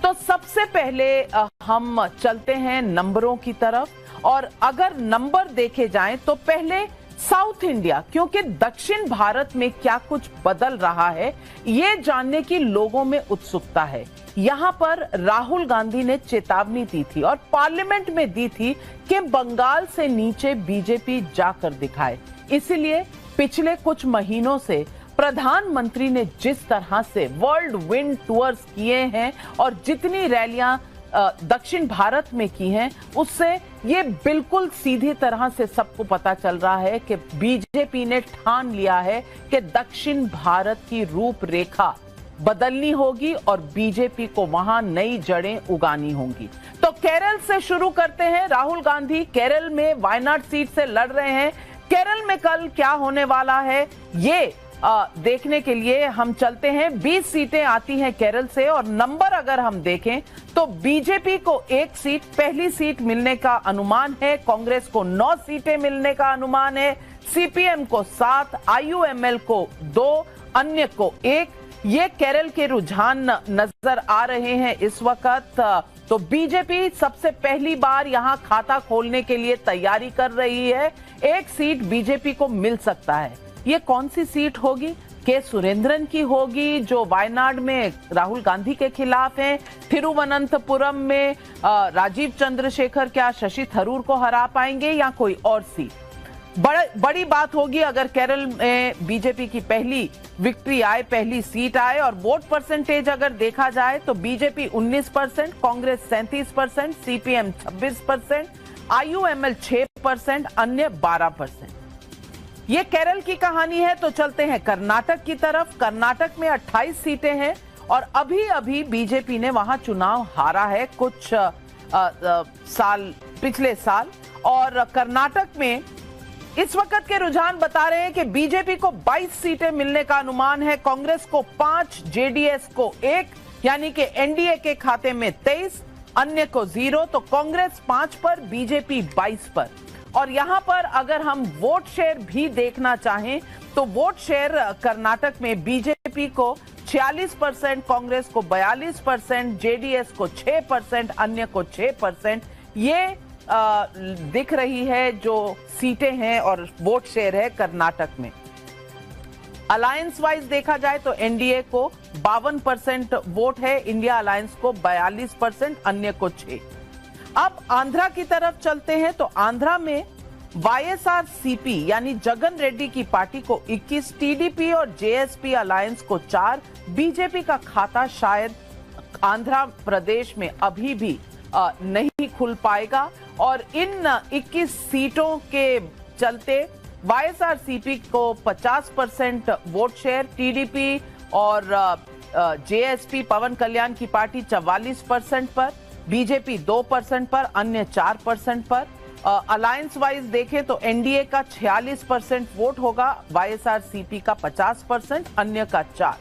तो सबसे पहले हम चलते हैं नंबरों की तरफ, और अगर नंबर देखे जाएं तो पहले साउथ इंडिया, क्योंकि दक्षिण भारत में क्या कुछ बदल रहा है ये जानने की लोगों में उत्सुकता है। यहां पर राहुल गांधी ने चेतावनी दी थी और पार्लियामेंट में दी थी कि बंगाल से नीचे बीजेपी जाकर दिखाए। इसलिए पिछले कुछ महीनों से प्रधानमंत्री ने जिस तरह से वर्ल्ड विंड टूर्स किए हैं और जितनी रैलियां दक्षिण भारत में की हैं, उससे ये बिल्कुल सीधी तरह से सबको पता चल रहा है कि बीजेपी ने ठान लिया है कि दक्षिण भारत की रूपरेखा बदलनी होगी और बीजेपी को वहां नई जड़ें उगानी होंगी। तो केरल से शुरू करते हैं। राहुल गांधी केरल में वायनाड सीट से लड़ रहे हैं। केरल में कल क्या होने वाला है ये देखने के लिए हम चलते हैं। 20 सीटें आती हैं केरल से, और नंबर अगर हम देखें तो बीजेपी को 1 सीट, पहली सीट मिलने का अनुमान है। कांग्रेस को 9 सीटें मिलने का अनुमान है। सीपीएम को 7, आईयूएमएल को 2, अन्य को 1। ये केरल के रुझान नजर आ रहे हैं इस वक्त। तो बीजेपी सबसे पहली बार यहां खाता खोलने के लिए तैयारी कर रही है। 1 सीट बीजेपी को मिल सकता है। ये कौन सी सीट होगी? के सुरेंद्रन की होगी, जो वायनाड में राहुल गांधी के खिलाफ हैं। थिरुवनंतपुरम में राजीव चंद्रशेखर क्या शशि थरूर को हरा पाएंगे, या कोई और सीट? बड़ी बात होगी अगर केरल में बीजेपी की पहली विक्ट्री आए, पहली सीट आए। और वोट परसेंटेज अगर देखा जाए तो बीजेपी 19%, कांग्रेस 37%, सीपीएम 26%, आईयूएमएल 6%, अन्य 12%। ये केरल की कहानी है। तो चलते हैं कर्नाटक की तरफ। कर्नाटक में 28 सीटें हैं और अभी अभी बीजेपी ने वहां चुनाव हारा है कुछ पिछले साल। और कर्नाटक में इस वक्त के रुझान बता रहे हैं कि बीजेपी को 22 सीटें मिलने का अनुमान है, कांग्रेस को 5, जेडीएस को 1, यानी कि एनडीए के खाते में 23, अन्य को 0। तो कांग्रेस 5 पर, बीजेपी 22 पर। और यहां पर अगर हम वोट शेयर भी देखना चाहें तो वोट शेयर कर्नाटक में बीजेपी को 46%, कांग्रेस को 42%, जेडीएस को 6%, अन्य को 6%। ये दिख रही है जो सीटें हैं और वोट शेयर है कर्नाटक में। अलायंस वाइज देखा जाए तो एनडीए को 52% वोट है, इंडिया अलायंस को 42%, अन्य को 6। अब आंध्रा की तरफ चलते हैं। तो आंध्रा में वाईएसआरसीपी यानी जगन रेड्डी की पार्टी को 21, टीडीपी और जेएसपी अलायंस को 4। बीजेपी का खाता शायद आंध्र प्रदेश में अभी भी नहीं खुल पाएगा, और इन 21 सीटों के चलते वाईएसआरसीपी को 50% वोट शेयर, टीडीपी और जेएसपी पवन कल्याण की पार्टी 44% पर, बीजेपी 2% पर, अन्य 4% पर। अलायंस वाइज देखें तो एनडीए का 46% वोट होगा, वाईएसआरसीपी का 50%, अन्य का 4।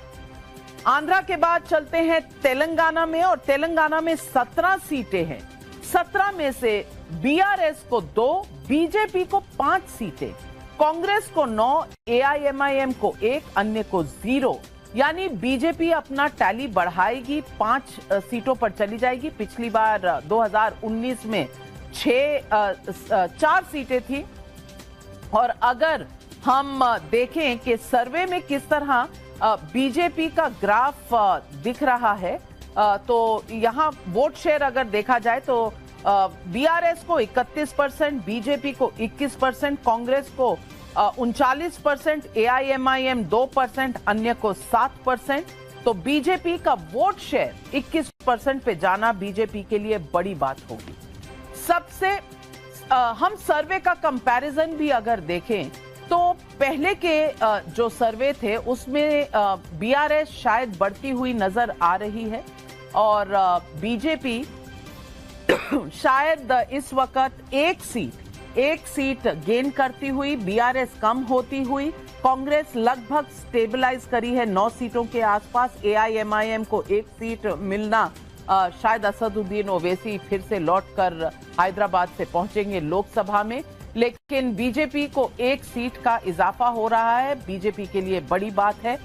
आंध्रा के बाद चलते हैं तेलंगाना में, और तेलंगाना में 17 सीटें हैं। 17 में से बीआरएस को 2, बीजेपी को 5 सीटें, कांग्रेस को 9, एआईएमआईएम को 1, अन्य को 0। यानी बीजेपी अपना टैली बढ़ाएगी, 5 सीटों पर चली जाएगी। पिछली बार 2019 में 4 सीटें थी। और अगर हम देखें कि सर्वे में किस तरह बीजेपी का ग्राफ दिख रहा है, तो यहाँ वोट शेयर अगर देखा जाए तो बीआरएस को 31%, बीजेपी को 21%, कांग्रेस को 39%, एआईएमआईएम 2%, अन्य को 7%। तो बीजेपी का वोट शेयर 21% पे जाना बीजेपी के लिए बड़ी बात होगी। सबसे हम सर्वे का कंपैरिजन भी अगर देखें तो पहले के जो सर्वे थे उसमें बीआरएस शायद बढ़ती हुई नजर आ रही है, और बीजेपी शायद इस वक्त एक सीट गेन करती हुई, बीआरएस कम होती हुई। कांग्रेस लगभग स्टेबलाइज करी है 9 सीटों के आसपास। एआईएमआईएम को 1 सीट मिलना, शायद असदुद्दीन ओवैसी फिर से लौटकर हैदराबाद से पहुंचेंगे लोकसभा में, लेकिन बीजेपी को 1 सीट का इजाफा हो रहा है, बीजेपी के लिए बड़ी बात है।